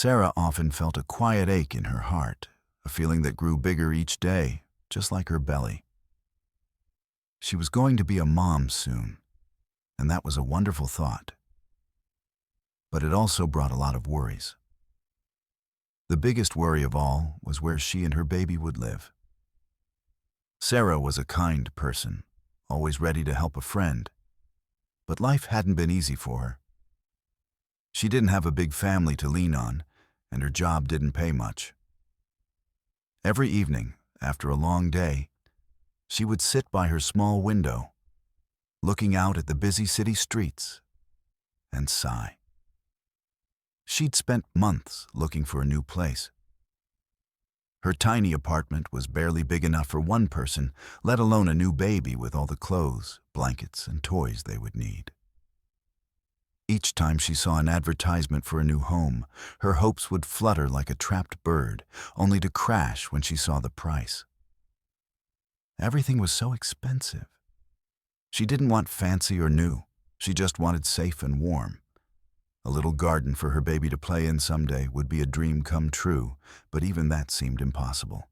Sarah often felt a quiet ache in her heart, a feeling that grew bigger each day, just like her belly. She was going to be a mom soon, and that was a wonderful thought. But it also brought a lot of worries. The biggest worry of all was where she and her baby would live. Sarah was a kind person, always ready to help a friend, but life hadn't been easy for her. She didn't have a big family to lean on, and her job didn't pay much. Every evening, after a long day, she would sit by her small window, looking out at the busy city streets, and sigh. She'd spent months looking for a new place. Her tiny apartment was barely big enough for one person, let alone a new baby with all the clothes, blankets, and toys they would need. Each time she saw an advertisement for a new home, her hopes would flutter like a trapped bird, only to crash when she saw the price. Everything was so expensive. She didn't want fancy or new. She just wanted safe and warm. A little garden for her baby to play in someday would be a dream come true, but even that seemed impossible.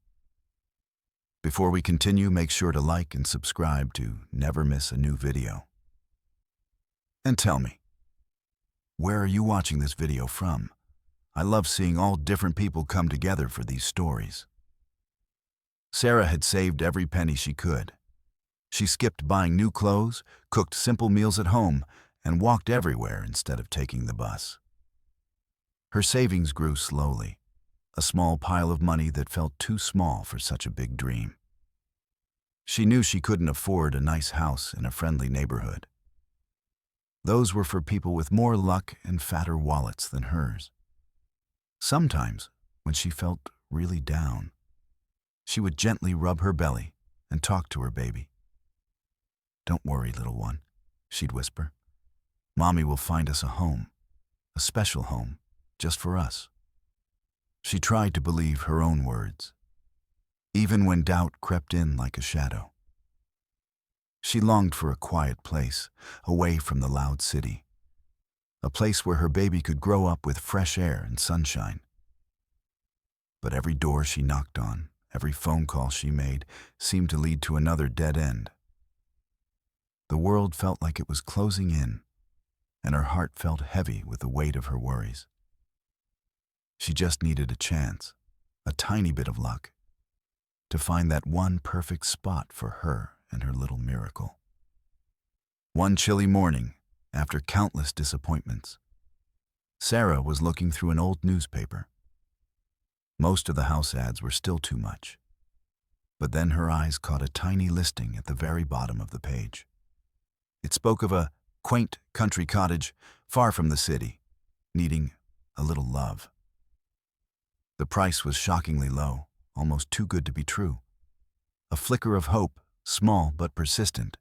Before we continue, make sure to like and subscribe to never miss a new video. And tell me, where are you watching this video from? I love seeing all different people come together for these stories. Sarah had saved every penny she could. She skipped buying new clothes, cooked simple meals at home, and walked everywhere instead of taking the bus. Her savings grew slowly, a small pile of money that felt too small for such a big dream. She knew she couldn't afford a nice house in a friendly neighborhood. Those were for people with more luck and fatter wallets than hers. Sometimes, when she felt really down, she would gently rub her belly and talk to her baby. "Don't worry, little one," she'd whisper. "Mommy will find us a home, a special home, just for us." She tried to believe her own words, even when doubt crept in like a shadow. She longed for a quiet place, away from the loud city, a place where her baby could grow up with fresh air and sunshine. But every door she knocked on, every phone call she made, seemed to lead to another dead end. The world felt like it was closing in, and her heart felt heavy with the weight of her worries. She just needed a chance, a tiny bit of luck, to find that one perfect spot for her and her little miracle. One chilly morning, after countless disappointments, Sarah was looking through an old newspaper. Most of the house ads were still too much, but then her eyes caught a tiny listing at the very bottom of the page. It spoke of a quaint country cottage far from the city, needing a little love. The price was shockingly low, almost too good to be true. A flicker of hope, small but persistent,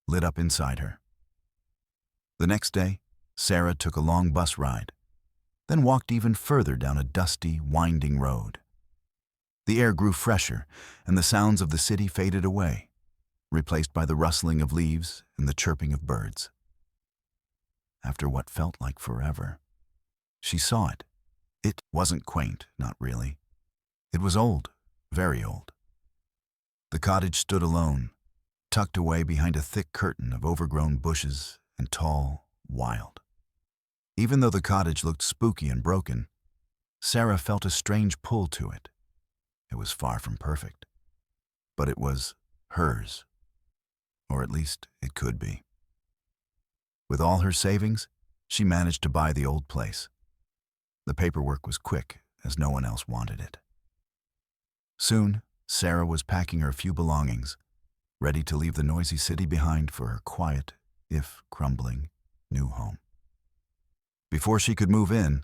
lit up inside her. The next day, Sarah took a long bus ride, then walked even further down a dusty, winding road. The air grew fresher, and the sounds of the city faded away, replaced by the rustling of leaves and the chirping of birds. After what felt like forever, she saw it. It wasn't quaint, not really. It was old, very old. The cottage stood alone, tucked away behind a thick curtain of overgrown bushes and tall, wild. Even though the cottage looked spooky and broken, Sarah felt a strange pull to it. It was far from perfect, but it was hers, or at least it could be. With all her savings, she managed to buy the old place. The paperwork was quick, as no one else wanted it. Soon, Sarah was packing her few belongings, ready to leave the noisy city behind for her quiet, if crumbling, new home. Before she could move in,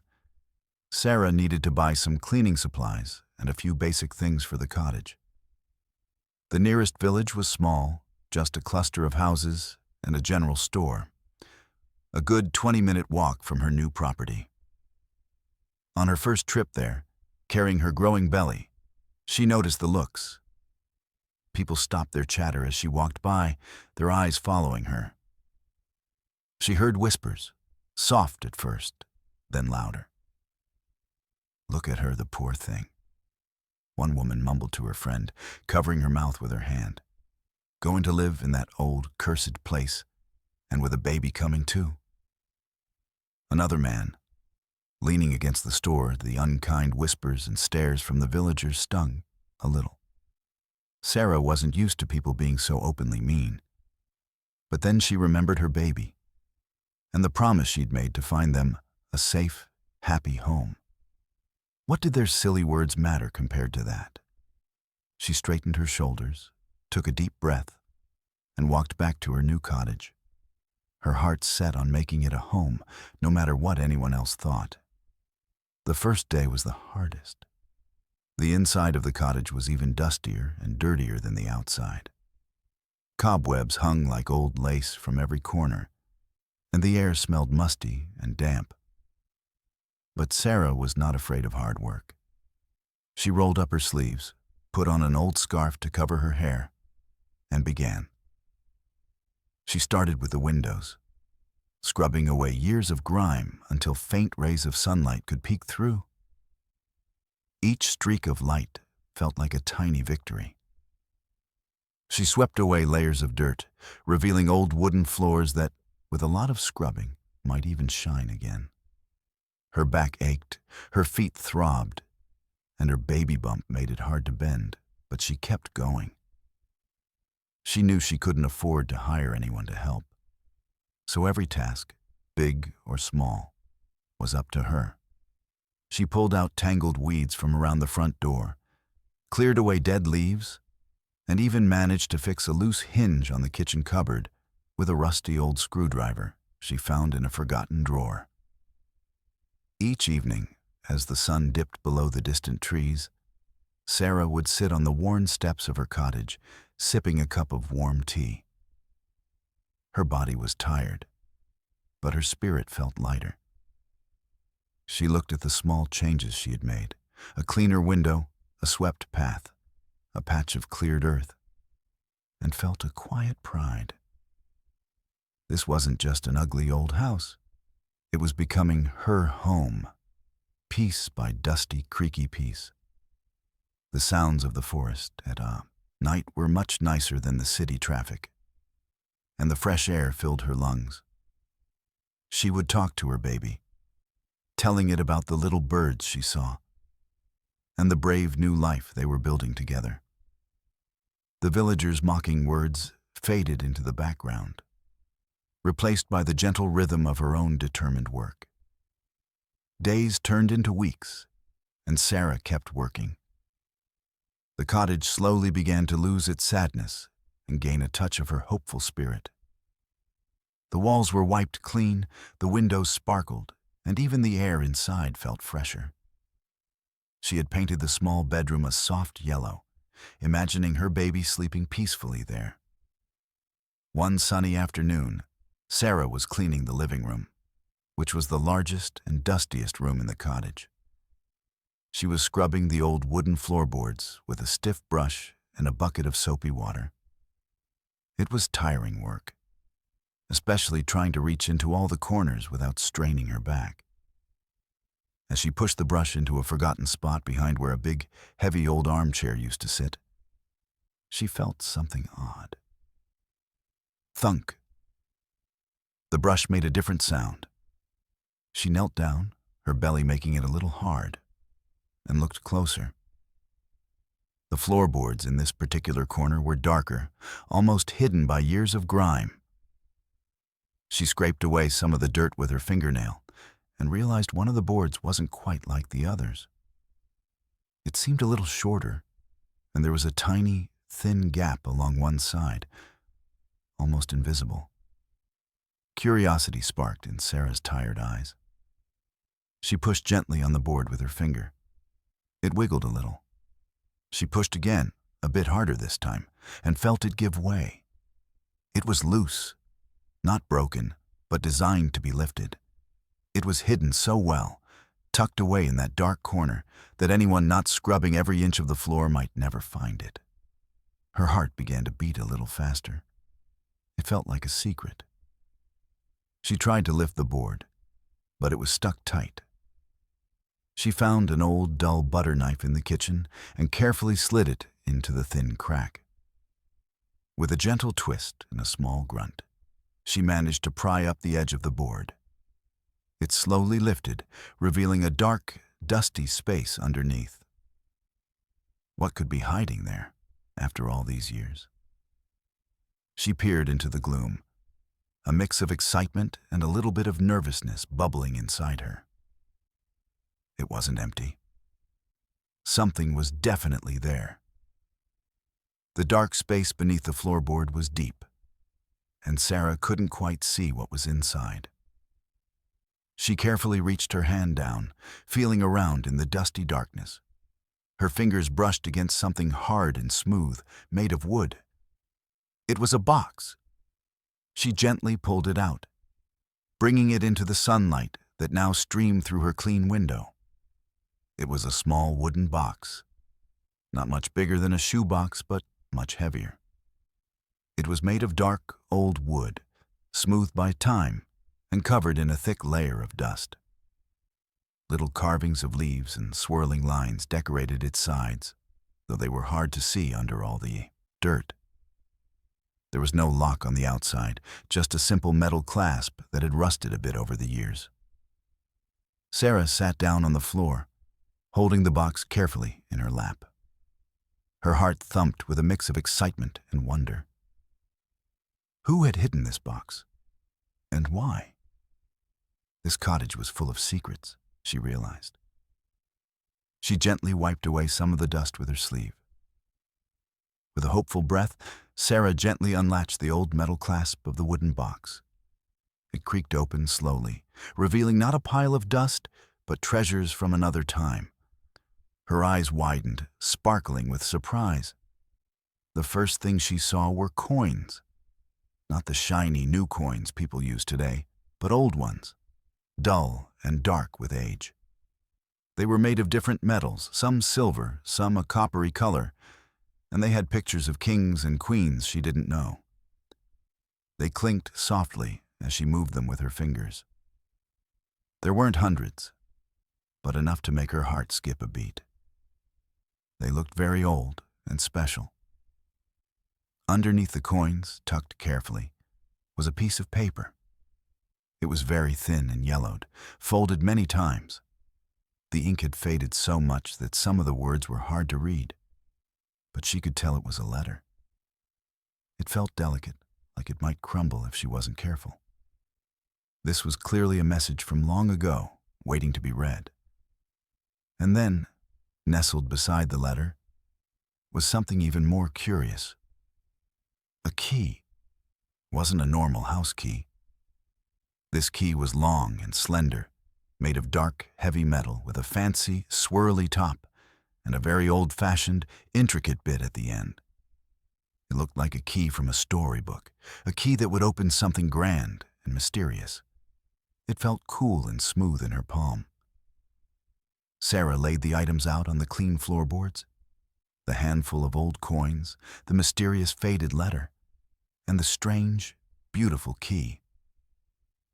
Sarah needed to buy some cleaning supplies and a few basic things for the cottage. The nearest village was small, just a cluster of houses and a general store. A good 20-minute walk from her new property. On her first trip there, carrying her growing belly, she noticed the looks. People stopped their chatter as she walked by, their eyes following her. She heard whispers, soft at first, then louder. Look at her, the poor thing. One woman mumbled to her friend, covering her mouth with her hand. Going to live in that old, cursed place, and with a baby coming too. Another man, leaning against the store, the unkind whispers and stares from the villagers stung a little. Sarah wasn't used to people being so openly mean. But then she remembered her baby, and the promise she'd made to find them a safe, happy home. What did their silly words matter compared to that? She straightened her shoulders, took a deep breath, and walked back to her new cottage. Her heart set on making it a home, no matter what anyone else thought. The first day was the hardest. The inside of the cottage was even dustier and dirtier than the outside. Cobwebs hung like old lace from every corner, and the air smelled musty and damp. But Sarah was not afraid of hard work. She rolled up her sleeves, put on an old scarf to cover her hair, and began. She started with the windows, scrubbing away years of grime until faint rays of sunlight could peek through. Each streak of light felt like a tiny victory. She swept away layers of dirt, revealing old wooden floors that, with a lot of scrubbing, might even shine again. Her back ached, her feet throbbed, and her baby bump made it hard to bend, but she kept going. She knew she couldn't afford to hire anyone to help, so every task, big or small, was up to her. She pulled out tangled weeds from around the front door, cleared away dead leaves, and even managed to fix a loose hinge on the kitchen cupboard with a rusty old screwdriver she found in a forgotten drawer. Each evening, as the sun dipped below the distant trees, Sarah would sit on the worn steps of her cottage, sipping a cup of warm tea. Her body was tired, but her spirit felt lighter. She looked at the small changes she had made: a cleaner window, a swept path, a patch of cleared earth, and felt a quiet pride. This wasn't just an ugly old house. It was becoming her home, piece by dusty, creaky piece. The sounds of the forest at night were much nicer than the city traffic, and the fresh air filled her lungs. She would talk to her baby, telling it about the little birds she saw, and the brave new life they were building together. The villagers' mocking words faded into the background, replaced by the gentle rhythm of her own determined work. Days turned into weeks, and Sarah kept working. The cottage slowly began to lose its sadness and gain a touch of her hopeful spirit. The walls were wiped clean, the windows sparkled, and even the air inside felt fresher. She had painted the small bedroom a soft yellow, imagining her baby sleeping peacefully there. One sunny afternoon, Sarah was cleaning the living room, which was the largest and dustiest room in the cottage. She was scrubbing the old wooden floorboards with a stiff brush and a bucket of soapy water. It was tiring work, especially trying to reach into all the corners without straining her back. As she pushed the brush into a forgotten spot behind where a big, heavy old armchair used to sit, she felt something odd. Thunk. The brush made a different sound. She knelt down, her belly making it a little hard, and looked closer. The floorboards in this particular corner were darker, almost hidden by years of grime. She scraped away some of the dirt with her fingernail and realized one of the boards wasn't quite like the others. It seemed a little shorter, and there was a tiny, thin gap along one side, almost invisible. Curiosity sparked in Sarah's tired eyes. She pushed gently on the board with her finger. It wiggled a little. She pushed again, a bit harder this time, and felt it give way. It was loose, not broken, but designed to be lifted. It was hidden so well, tucked away in that dark corner, that anyone not scrubbing every inch of the floor might never find it. Her heart began to beat a little faster. It felt like a secret. She tried to lift the board, but it was stuck tight. She found an old, dull butter knife in the kitchen and carefully slid it into the thin crack. With a gentle twist and a small grunt, she managed to pry up the edge of the board. It slowly lifted, revealing a dark, dusty space underneath. What could be hiding there after all these years? She peered into the gloom, a mix of excitement and a little bit of nervousness bubbling inside her. It wasn't empty. Something was definitely there. The dark space beneath the floorboard was deep, and Sarah couldn't quite see what was inside. She carefully reached her hand down, feeling around in the dusty darkness. Her fingers brushed against something hard and smooth, made of wood. It was a box. She gently pulled it out, bringing it into the sunlight that now streamed through her clean window. It was a small wooden box, not much bigger than a shoebox, but much heavier. It was made of dark, old wood, smoothed by time and covered in a thick layer of dust. Little carvings of leaves and swirling lines decorated its sides, though they were hard to see under all the dirt. There was no lock on the outside, just a simple metal clasp that had rusted a bit over the years. Sarah sat down on the floor, holding the box carefully in her lap. Her heart thumped with a mix of excitement and wonder. Who had hidden this box? And why? This cottage was full of secrets, she realized. She gently wiped away some of the dust with her sleeve. With a hopeful breath, Sarah gently unlatched the old metal clasp of the wooden box. It creaked open slowly, revealing not a pile of dust, but treasures from another time. Her eyes widened, sparkling with surprise. The first thing she saw were coins. Not the shiny new coins people use today, but old ones, dull and dark with age. They were made of different metals, some silver, some a coppery color, and they had pictures of kings and queens she didn't know. They clinked softly as she moved them with her fingers. There weren't hundreds, but enough to make her heart skip a beat. They looked very old and special. Underneath the coins, tucked carefully, was a piece of paper. It was very thin and yellowed, folded many times. The ink had faded so much that some of the words were hard to read, but she could tell it was a letter. It felt delicate, like it might crumble if she wasn't careful. This was clearly a message from long ago, waiting to be read. And then, nestled beside the letter, was something even more curious. A key. It wasn't a normal house key. This key was long and slender, made of dark, heavy metal with a fancy, swirly top and a very old-fashioned, intricate bit at the end. It looked like a key from a storybook, a key that would open something grand and mysterious. It felt cool and smooth in her palm. Sarah laid the items out on the clean floorboards, the handful of old coins, the mysterious faded letter, and the strange, beautiful key.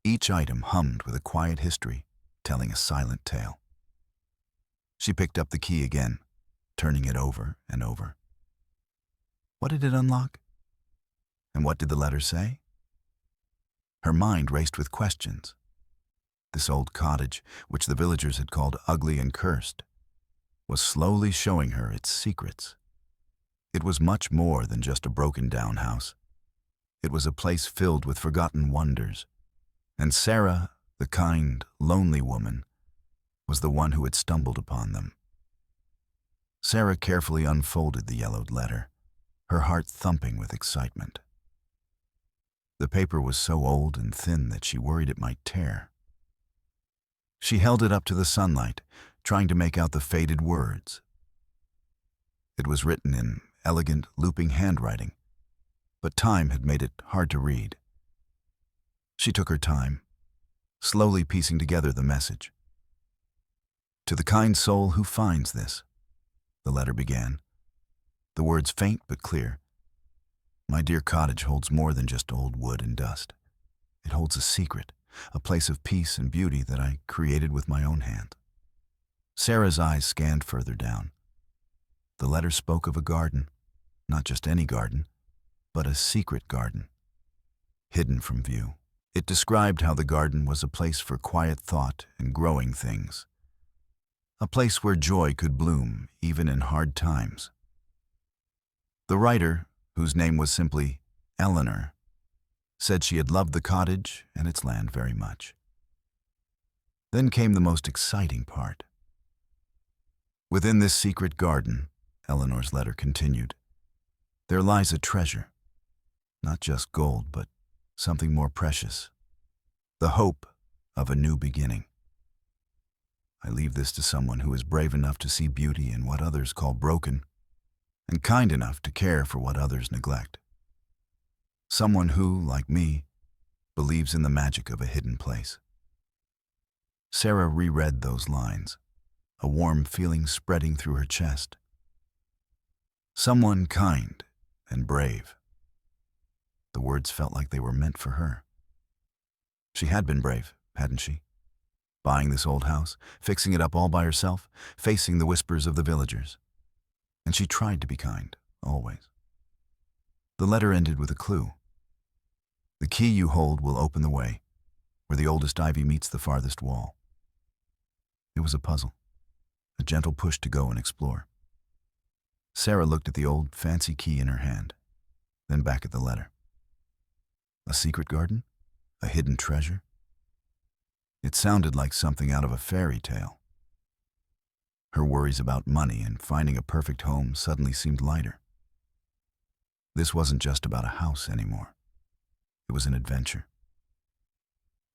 Each item hummed with a quiet history, telling a silent tale. She picked up the key again, turning it over and over. What did it unlock? And what did the letter say? Her mind raced with questions. This old cottage, which the villagers had called ugly and cursed, was slowly showing her its secrets. It was much more than just a broken-down house. It was a place filled with forgotten wonders, and Sarah, the kind, lonely woman, was the one who had stumbled upon them. Sarah carefully unfolded the yellowed letter, her heart thumping with excitement. The paper was so old and thin that she worried it might tear. She held it up to the sunlight, trying to make out the faded words. It was written in elegant, looping handwriting, but time had made it hard to read. She took her time, slowly piecing together the message. To the kind soul who finds this, the letter began, the words faint but clear. My dear cottage holds more than just old wood and dust. It holds a secret, a place of peace and beauty that I created with my own hand. Sarah's eyes scanned further down. The letter spoke of a garden, not just any garden, but a secret garden, hidden from view. It described how the garden was a place for quiet thought and growing things, a place where joy could bloom even in hard times. The writer, whose name was simply Eleanor, said she had loved the cottage and its land very much. Then came the most exciting part. Within this secret garden, Eleanor's letter continued, there lies a treasure, not just gold, but something more precious, the hope of a new beginning. I leave this to someone who is brave enough to see beauty in what others call broken, and kind enough to care for what others neglect. Someone who, like me, believes in the magic of a hidden place. Sarah reread those lines, a warm feeling spreading through her chest. Someone kind and brave. The words felt like they were meant for her. She had been brave, hadn't she? Buying this old house, fixing it up all by herself, facing the whispers of the villagers. And she tried to be kind, always. The letter ended with a clue. The key you hold will open the way, where the oldest ivy meets the farthest wall. It was a puzzle, a gentle push to go and explore. Sarah looked at the old, fancy key in her hand, then back at the letter. A secret garden? A hidden treasure? It sounded like something out of a fairy tale. Her worries about money and finding a perfect home suddenly seemed lighter. This wasn't just about a house anymore. It was an adventure.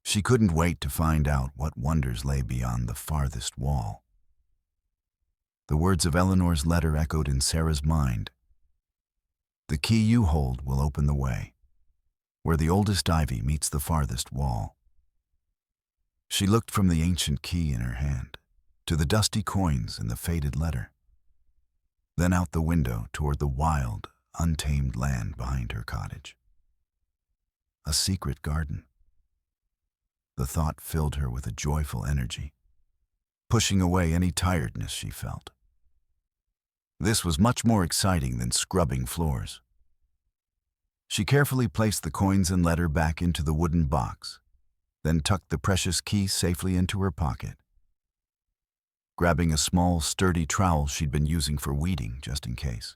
She couldn't wait to find out what wonders lay beyond the farthest wall. The words of Eleanor's letter echoed in Sarah's mind. The key you hold will open the way, where the oldest ivy meets the farthest wall. She looked from the ancient key in her hand to the dusty coins in the faded letter, then out the window toward the wild, untamed land behind her cottage. A secret garden. The thought filled her with a joyful energy, pushing away any tiredness she felt. This was much more exciting than scrubbing floors. She carefully placed the coins and letter back into the wooden box, then tucked the precious key safely into her pocket. Grabbing a small, sturdy trowel she'd been using for weeding just in case,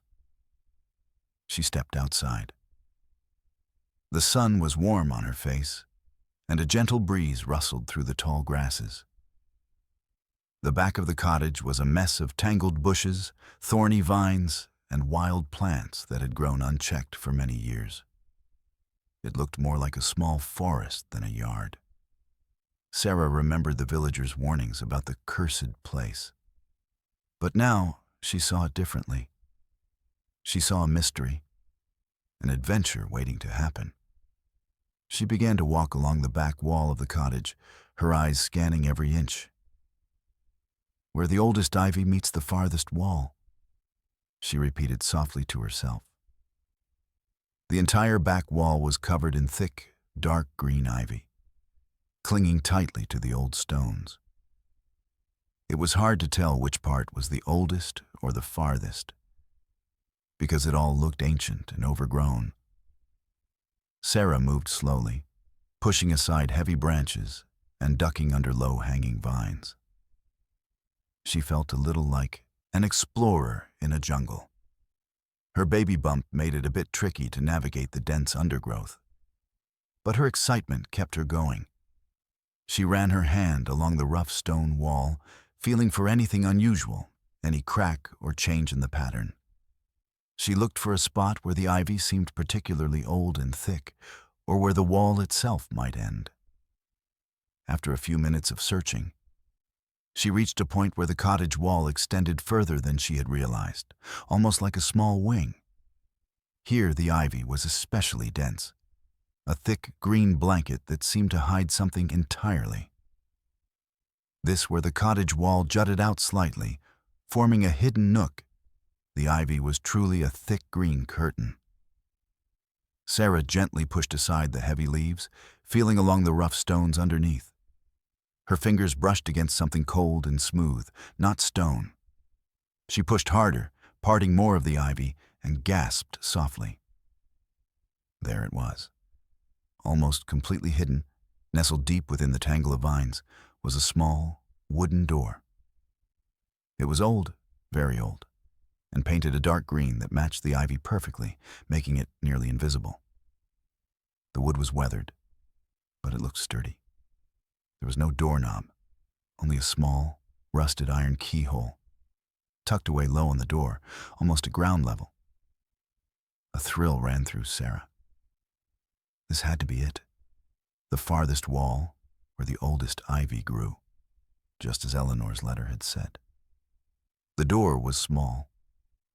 she stepped outside. The sun was warm on her face, and a gentle breeze rustled through the tall grasses. The back of the cottage was a mess of tangled bushes, thorny vines, and wild plants that had grown unchecked for many years. It looked more like a small forest than a yard. Sarah remembered the villagers' warnings about the cursed place. But now she saw it differently. She saw a mystery, an adventure waiting to happen. She began to walk along the back wall of the cottage, her eyes scanning every inch. Where the oldest ivy meets the farthest wall, she repeated softly to herself. The entire back wall was covered in thick, dark green ivy, clinging tightly to the old stones. It was hard to tell which part was the oldest or the farthest, because it all looked ancient and overgrown. Sarah moved slowly, pushing aside heavy branches and ducking under low-hanging vines. She felt a little like an explorer in a jungle. Her baby bump made it a bit tricky to navigate the dense undergrowth, but her excitement kept her going. She ran her hand along the rough stone wall, feeling for anything unusual, any crack or change in the pattern. She looked for a spot where the ivy seemed particularly old and thick, or where the wall itself might end. After a few minutes of searching, she reached a point where the cottage wall extended further than she had realized, almost like a small wing. Here the ivy was especially dense, a thick green blanket that seemed to hide something entirely. This, where the cottage wall jutted out slightly, forming a hidden nook, the ivy was truly a thick green curtain. Sarah gently pushed aside the heavy leaves, feeling along the rough stones underneath. Her fingers brushed against something cold and smooth, not stone. She pushed harder, parting more of the ivy, and gasped softly. There it was. Almost completely hidden, nestled deep within the tangle of vines, was a small, wooden door. It was old, very old, and painted a dark green that matched the ivy perfectly, making it nearly invisible. The wood was weathered, but it looked sturdy. There was no doorknob, only a small, rusted iron keyhole, tucked away low on the door, almost at ground level. A thrill ran through Sarah. This had to be it. The farthest wall where the oldest ivy grew, just as Eleanor's letter had said. The door was small,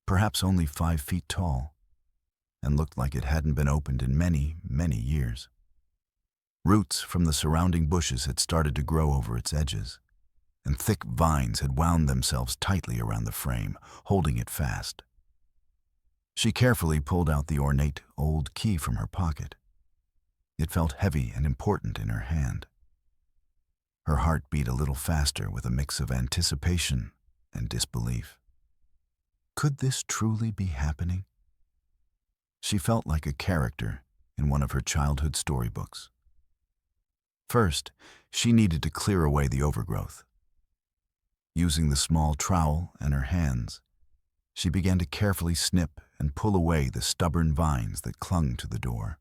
perhaps only 5 feet tall, and looked like it hadn't been opened in many, many years. Roots from the surrounding bushes had started to grow over its edges, and thick vines had wound themselves tightly around the frame, holding it fast. She carefully pulled out the ornate old key from her pocket. It felt heavy and important in her hand. Her heart beat a little faster with a mix of anticipation and disbelief. Could this truly be happening? She felt like a character in one of her childhood storybooks. First, she needed to clear away the overgrowth. Using the small trowel and her hands, she began to carefully snip and pull away the stubborn vines that clung to the door.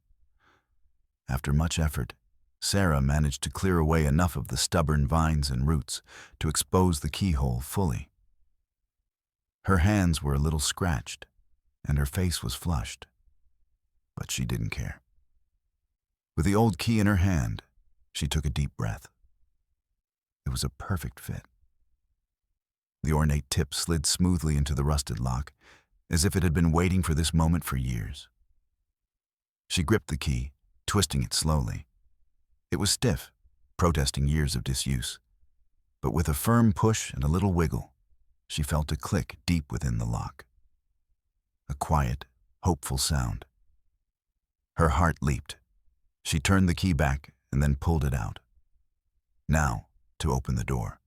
After much effort, Sarah managed to clear away enough of the stubborn vines and roots to expose the keyhole fully. Her hands were a little scratched, and her face was flushed, but she didn't care. With the old key in her hand, she took a deep breath. It was a perfect fit. The ornate tip slid smoothly into the rusted lock, as if it had been waiting for this moment for years. She gripped the key, twisting it slowly. It was stiff, protesting years of disuse, but with a firm push and a little wiggle, she felt a click deep within the lock. A quiet, hopeful sound. Her heart leaped. She turned the key back and then pulled it out. Now, to open the door.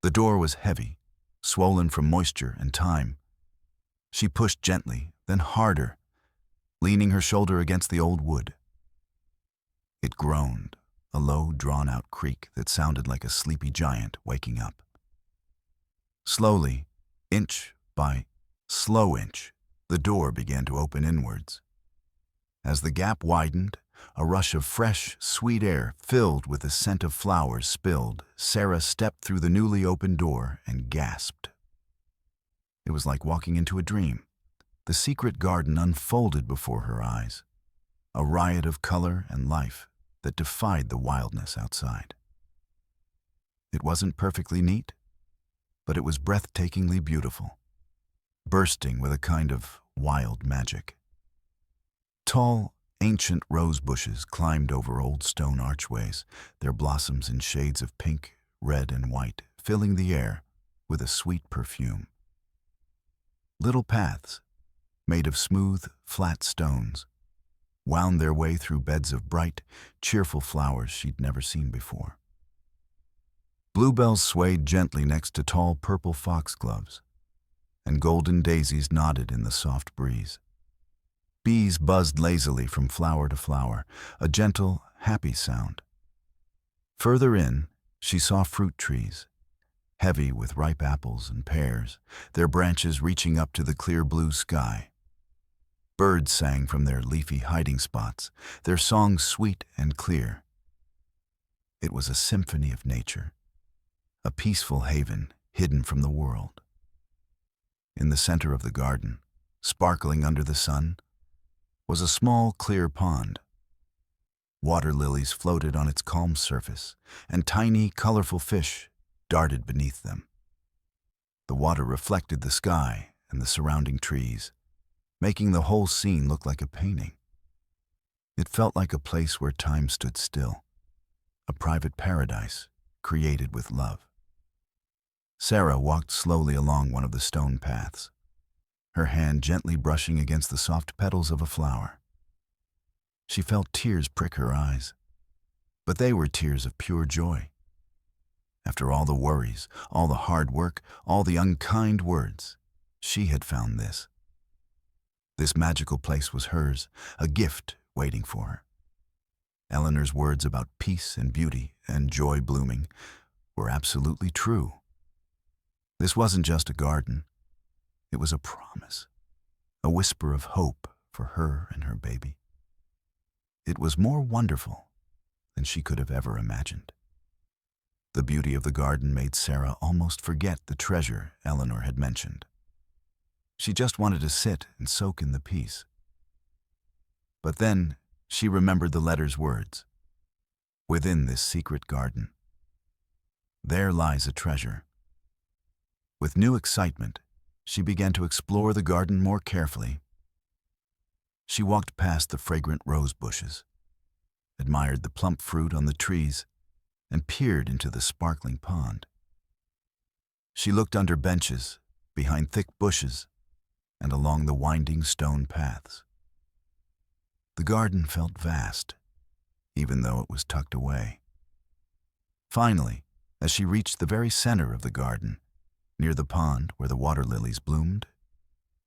The door was heavy, swollen from moisture and time. She pushed gently, then harder, leaning her shoulder against the old wood. It groaned, a low, drawn-out creak that sounded like a sleepy giant waking up. Slowly, inch by slow inch, the door began to open inwards. As the gap widened, a rush of fresh, sweet air filled with the scent of flowers spilled. Sarah stepped through the newly opened door and gasped. It was like walking into a dream. The secret garden unfolded before her eyes, a riot of color and life that defied the wildness outside. It wasn't perfectly neat, but it was breathtakingly beautiful, bursting with a kind of wild magic. Tall, ancient rose bushes climbed over old stone archways, their blossoms in shades of pink, red, and white, filling the air with a sweet perfume. Little paths, made of smooth, flat stones, wound their way through beds of bright, cheerful flowers she'd never seen before. Bluebells swayed gently next to tall purple foxgloves, and golden daisies nodded in the soft breeze. Bees buzzed lazily from flower to flower, a gentle, happy sound. Further in, she saw fruit trees, heavy with ripe apples and pears, their branches reaching up to the clear blue sky. Birds sang from their leafy hiding spots, their songs sweet and clear. It was a symphony of nature, a peaceful haven hidden from the world. In the center of the garden, sparkling under the sun, was a small, clear pond. Water lilies floated on its calm surface, and tiny, colorful fish darted beneath them. The water reflected the sky and the surrounding trees, making the whole scene look like a painting. It felt like a place where time stood still, a private paradise created with love. Sarah walked slowly along one of the stone paths, her hand gently brushing against the soft petals of a flower. She felt tears prick her eyes, but they were tears of pure joy. After all the worries, all the hard work, all the unkind words, she had found this. This magical place was hers, a gift waiting for her. Eleanor's words about peace and beauty and joy blooming were absolutely true. This wasn't just a garden. It was a promise, a whisper of hope for her and her baby. It was more wonderful than she could have ever imagined. The beauty of the garden made Sarah almost forget the treasure Eleanor had mentioned. She just wanted to sit and soak in the peace. But then she remembered the letter's words. Within this secret garden, there lies a treasure. With new excitement, she began to explore the garden more carefully. She walked past the fragrant rose bushes, admired the plump fruit on the trees, and peered into the sparkling pond. She looked under benches, behind thick bushes, and along the winding stone paths. The garden felt vast, even though it was tucked away. Finally, as she reached the very center of the garden, near the pond where the water lilies bloomed,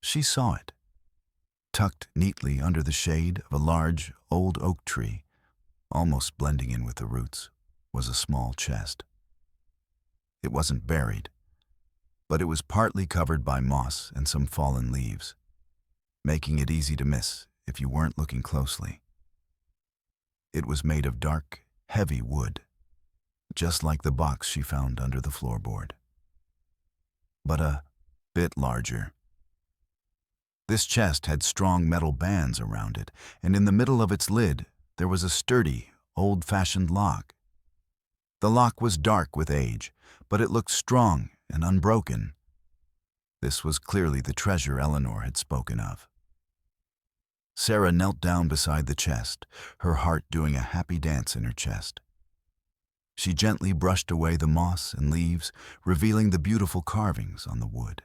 she saw it. Tucked neatly under the shade of a large, old oak tree, almost blending in with the roots, was a small chest. It wasn't buried, but it was partly covered by moss and some fallen leaves, making it easy to miss if you weren't looking closely. It was made of dark, heavy wood, just like the box she found under the floorboard, but a bit larger. This chest had strong metal bands around it, and in the middle of its lid there was a sturdy, old-fashioned lock. The lock was dark with age, but it looked strong and unbroken. This was clearly the treasure Eleanor had spoken of. Sarah knelt down beside the chest, her heart doing a happy dance in her chest. She gently brushed away the moss and leaves, revealing the beautiful carvings on the wood.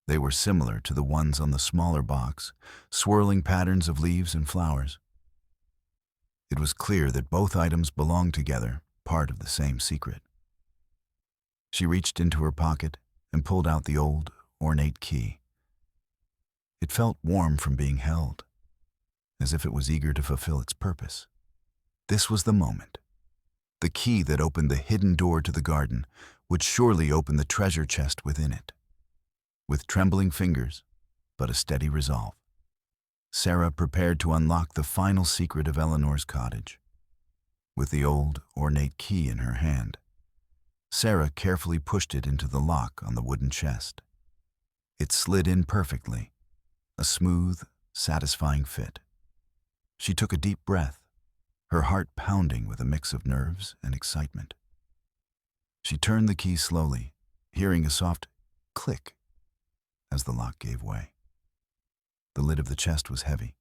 They were similar to the ones on the smaller box, swirling patterns of leaves and flowers. It was clear that both items belonged together, part of the same secret. She reached into her pocket and pulled out the old, ornate key. It felt warm from being held, as if it was eager to fulfill its purpose. This was the moment. The key that opened the hidden door to the garden would surely open the treasure chest within it. With trembling fingers, but a steady resolve, Sarah prepared to unlock the final secret of Eleanor's cottage. With the old, ornate key in her hand, Sarah carefully pushed it into the lock on the wooden chest. It slid in perfectly, a smooth, satisfying fit. She took a deep breath, her heart pounding with a mix of nerves and excitement. She turned the key slowly, hearing a soft click as the lock gave way. The lid of the chest was heavy.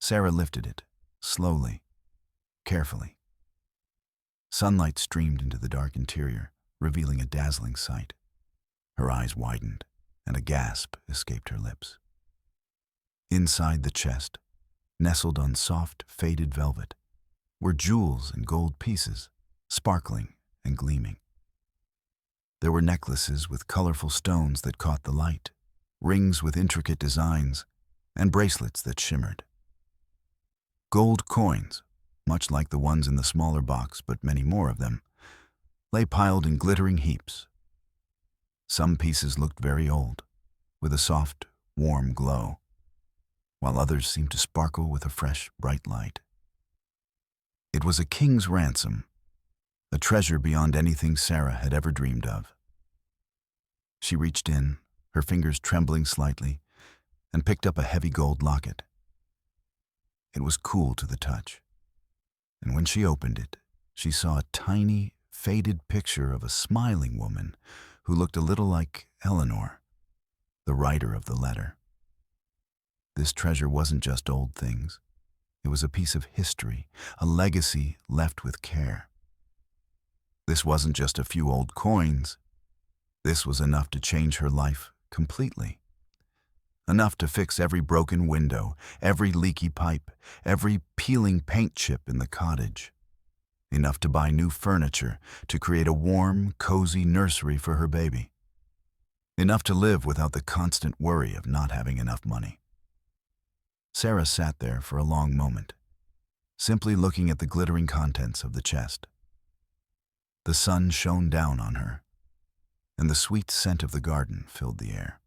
Sarah lifted it, slowly, carefully. Sunlight streamed into the dark interior, revealing a dazzling sight. Her eyes widened, and a gasp escaped her lips. Inside the chest, nestled on soft, faded velvet, were jewels and gold pieces, sparkling and gleaming. There were necklaces with colorful stones that caught the light, rings with intricate designs, and bracelets that shimmered. Gold coins, much like the ones in the smaller box, but many more of them, lay piled in glittering heaps. Some pieces looked very old, with a soft, warm glow, while others seemed to sparkle with a fresh, bright light. It was a king's ransom, a treasure beyond anything Sarah had ever dreamed of. She reached in, her fingers trembling slightly, and picked up a heavy gold locket. It was cool to the touch, and when she opened it, she saw a tiny, faded picture of a smiling woman who looked a little like Eleanor, the writer of the letter. This treasure wasn't just old things. It was a piece of history, a legacy left with care. This wasn't just a few old coins. This was enough to change her life completely. Enough to fix every broken window, every leaky pipe, every peeling paint chip in the cottage. enough to buy new furniture, to create a warm, cozy nursery for her baby, enough to live without the constant worry of not having enough money. Sarah sat there for a long moment, simply looking at the glittering contents of the chest. The sun shone down on her, and the sweet scent of the garden filled the air.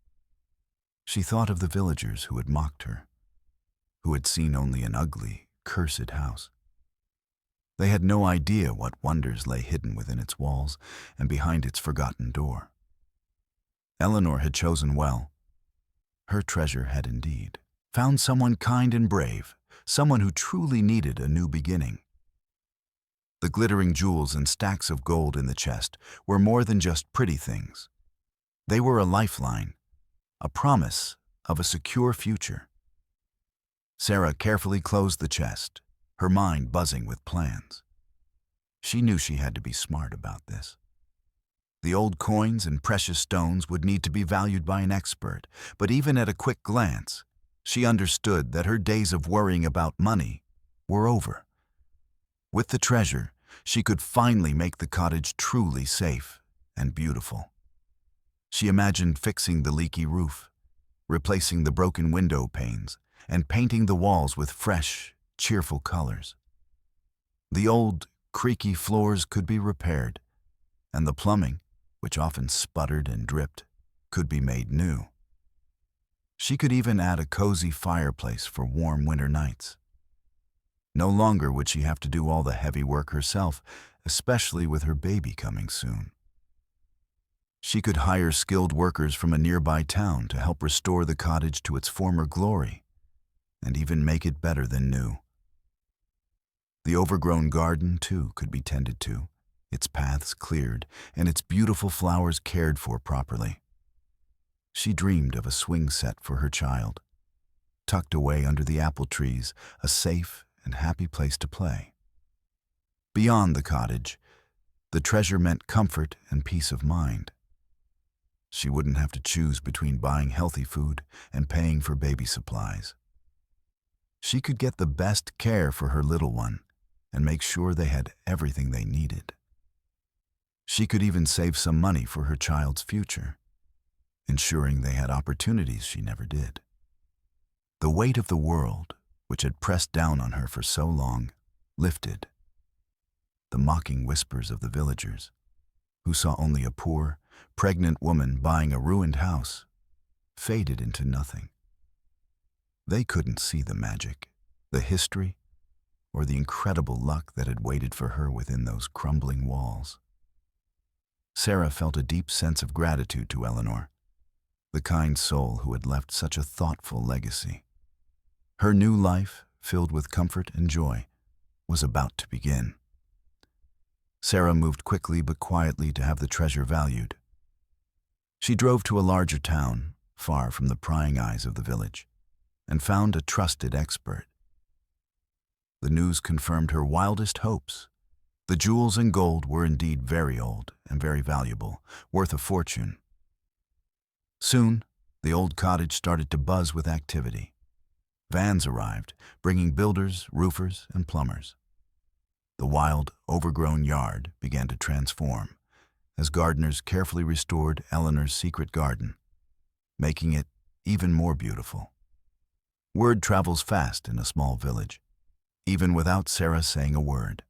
She thought of the villagers who had mocked her, who had seen only an ugly, cursed house. They had no idea what wonders lay hidden within its walls and behind its forgotten door. Eleanor had chosen well. Her treasure had indeed found someone kind and brave, someone who truly needed a new beginning. The glittering jewels and stacks of gold in the chest were more than just pretty things. They were a lifeline, a promise of a secure future. Sarah carefully closed the chest, her mind buzzing with plans. She knew she had to be smart about this. The old coins and precious stones would need to be valued by an expert, but even at a quick glance, she understood that her days of worrying about money were over. With the treasure, she could finally make the cottage truly safe and beautiful. She imagined fixing the leaky roof, replacing the broken window panes, and painting the walls with fresh, cheerful colors. The old, creaky floors could be repaired, and the plumbing, which often sputtered and dripped, could be made new. She could even add a cozy fireplace for warm winter nights. No longer would she have to do all the heavy work herself, especially with her baby coming soon. She could hire skilled workers from a nearby town to help restore the cottage to its former glory, and even make it better than new. The overgrown garden, too, could be tended to, its paths cleared, and its beautiful flowers cared for properly. She dreamed of a swing set for her child, tucked away under the apple trees, a safe and happy place to play. Beyond the cottage, the treasure meant comfort and peace of mind. She wouldn't have to choose between buying healthy food and paying for baby supplies. She could get the best care for her little one and make sure they had everything they needed. She could even save some money for her child's future, ensuring they had opportunities she never did. The weight of the world, which had pressed down on her for so long, lifted. The mocking whispers of the villagers, who saw only a poor, pregnant woman buying a ruined house, faded into nothing. They couldn't see the magic, the history, or the incredible luck that had waited for her within those crumbling walls. Sarah felt a deep sense of gratitude to Eleanor, the kind soul who had left such a thoughtful legacy. Her new life, filled with comfort and joy, was about to begin. Sarah moved quickly but quietly to have the treasure valued. She drove to a larger town, far from the prying eyes of the village, and found a trusted expert. The news confirmed her wildest hopes. The jewels and gold were indeed very old and very valuable, worth a fortune. Soon, the old cottage started to buzz with activity. Vans arrived, bringing builders, roofers, and plumbers. The wild, overgrown yard began to transform as gardeners carefully restored Eleanor's secret garden, making it even more beautiful. Word travels fast in a small village, even without Sarah saying a word.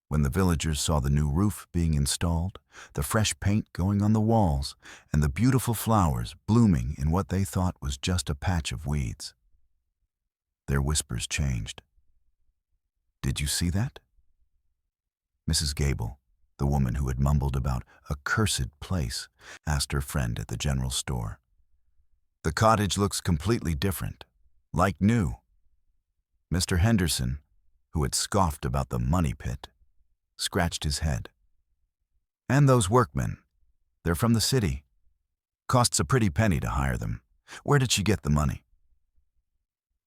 When the villagers saw the new roof being installed, the fresh paint going on the walls, and the beautiful flowers blooming in what they thought was just a patch of weeds, their whispers changed. "Did you see that?" Mrs. Gable, the woman who had mumbled about a cursed place, asked her friend at the general store. "The cottage looks completely different, like new." Mr. Henderson, who had scoffed about the money pit, scratched his head. "And those workmen, they're from the city. Costs a pretty penny to hire them. Where did she get the money?"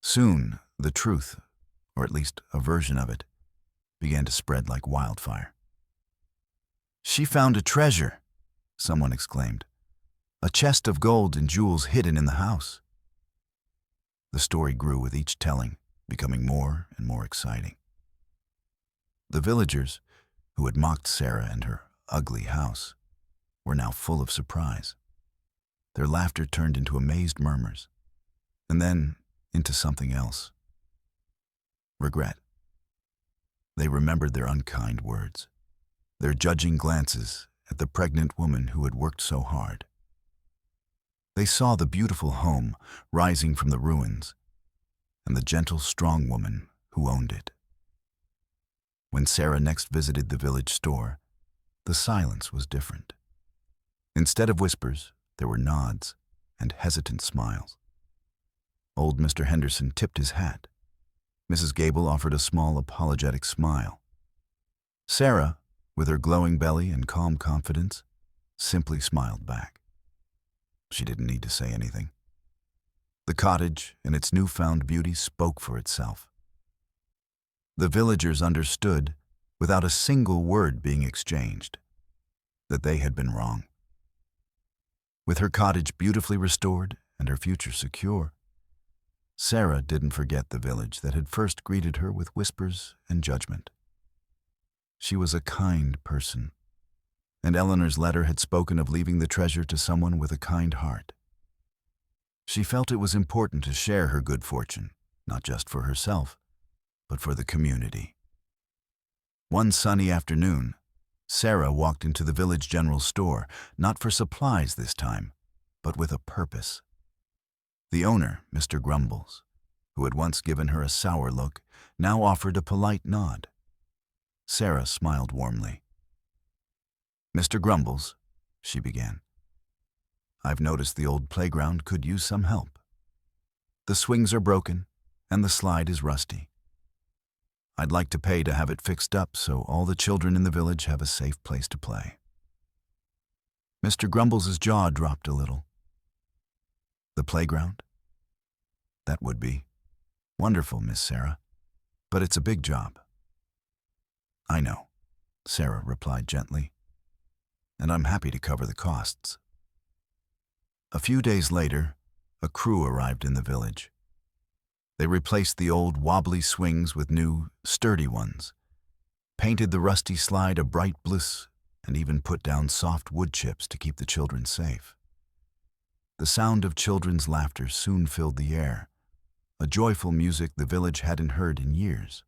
Soon, the truth, or at least a version of it, began to spread like wildfire. "She found a treasure," someone exclaimed. "A chest of gold and jewels hidden in the house." The story grew with each telling, becoming more and more exciting. The villagers, who had mocked Sarah and her ugly house, were now full of surprise. Their laughter turned into amazed murmurs, and then into something else. Regret. They remembered their unkind words, their judging glances at the pregnant woman who had worked so hard. They saw the beautiful home rising from the ruins, and the gentle, strong woman who owned it. When Sarah next visited the village store, the silence was different. Instead of whispers, there were nods and hesitant smiles. Old Mr. Henderson tipped his hat. Mrs. Gable offered a small, apologetic smile. Sarah, with her glowing belly and calm confidence, simply smiled back. She didn't need to say anything. The cottage and its newfound beauty spoke for itself. The villagers understood, without a single word being exchanged, that they had been wrong. With her cottage beautifully restored and her future secure, Sarah didn't forget the village that had first greeted her with whispers and judgment. She was a kind person, and Eleanor's letter had spoken of leaving the treasure to someone with a kind heart. She felt it was important to share her good fortune, not just for herself, but for the community. One sunny afternoon, Sarah walked into the village general store, not for supplies this time, but with a purpose. The owner, Mr. Grumbles, who had once given her a sour look, now offered a polite nod. Sarah smiled warmly. "Mr. Grumbles," she began, "I've noticed the old playground could use some help. The swings are broken, and the slide is rusty. I'd like to pay to have it fixed up so all the children in the village have a safe place to play." Mr. Grumbles' jaw dropped a little. "The playground? That would be wonderful, Miss Sarah, but it's a big job." "I know," Sarah replied gently, "and I'm happy to cover the costs." A few days later, a crew arrived in the village. They replaced the old wobbly swings with new, sturdy ones, painted the rusty slide a bright blue, and even put down soft wood chips to keep the children safe. The sound of children's laughter soon filled the air, a joyful music the village hadn't heard in years.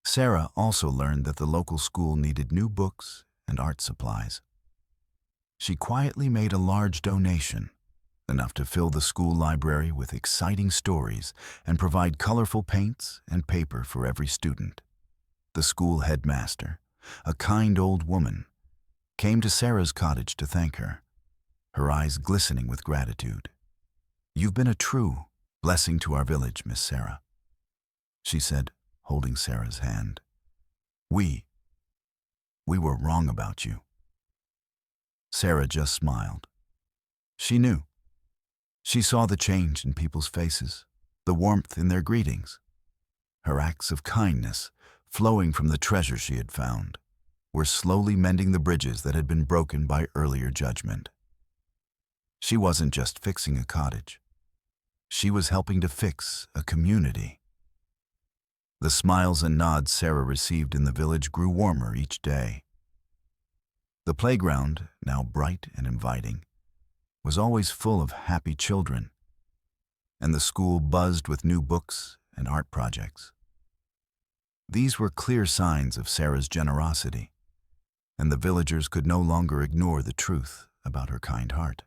Sarah also learned that the local school needed new books and art supplies. She quietly made a large donation, enough to fill the school library with exciting stories and provide colorful paints and paper for every student. The school headmaster, a kind old woman, came to Sarah's cottage to thank her, her eyes glistening with gratitude. "You've been a true blessing to our village, Miss Sarah," she said, holding Sarah's hand. We were wrong about you." Sarah just smiled. She knew. She saw the change in people's faces, the warmth in their greetings. Her acts of kindness, flowing from the treasure she had found, were slowly mending the bridges that had been broken by earlier judgment. She wasn't just fixing a cottage. She was helping to fix a community. The smiles and nods Sarah received in the village grew warmer each day. The playground, now bright and inviting, was always full of happy children, and the school buzzed with new books and art projects. These were clear signs of Sarah's generosity, and the villagers could no longer ignore the truth about her kind heart.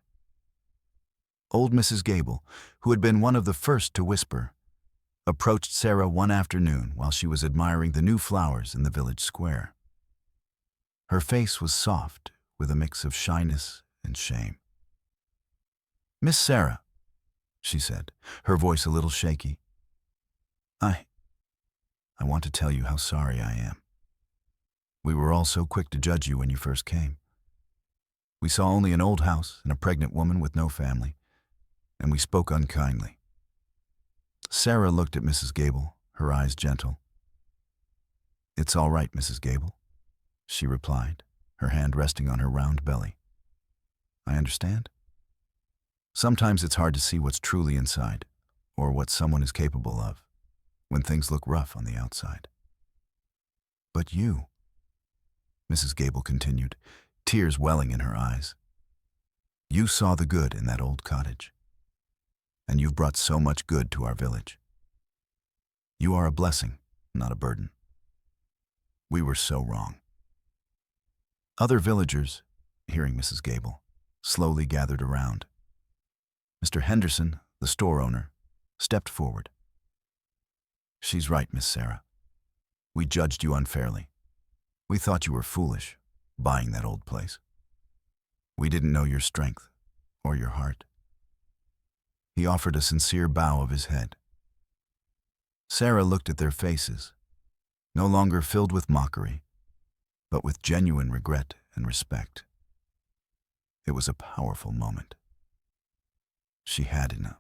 Old Mrs. Gable, who had been one of the first to whisper, approached Sarah one afternoon while she was admiring the new flowers in the village square. Her face was soft, with a mix of shyness and shame. "Miss Sarah," she said, her voice a little shaky, I want to tell you how sorry I am. We were all so quick to judge you when you first came. We saw only an old house and a pregnant woman with no family, and we spoke unkindly." Sarah looked at Mrs. Gable, her eyes gentle. "It's all right, Mrs. Gable," she replied, her hand resting on her round belly. "I understand. Sometimes it's hard to see what's truly inside, or what someone is capable of, when things look rough on the outside." But you, Mrs. Gable continued, tears welling in her eyes. You saw the good in that old cottage, and you've brought so much good to our village. You are a blessing, not a burden. We were so wrong. Other villagers, hearing Mrs. Gable, slowly gathered around. Mr. Henderson, the store owner, stepped forward. She's right, Miss Sarah. We judged you unfairly. We thought you were foolish, buying that old place. We didn't know your strength or your heart. He offered a sincere bow of his head. Sarah looked at their faces, no longer filled with mockery, but with genuine regret and respect. It was a powerful moment. She had enough.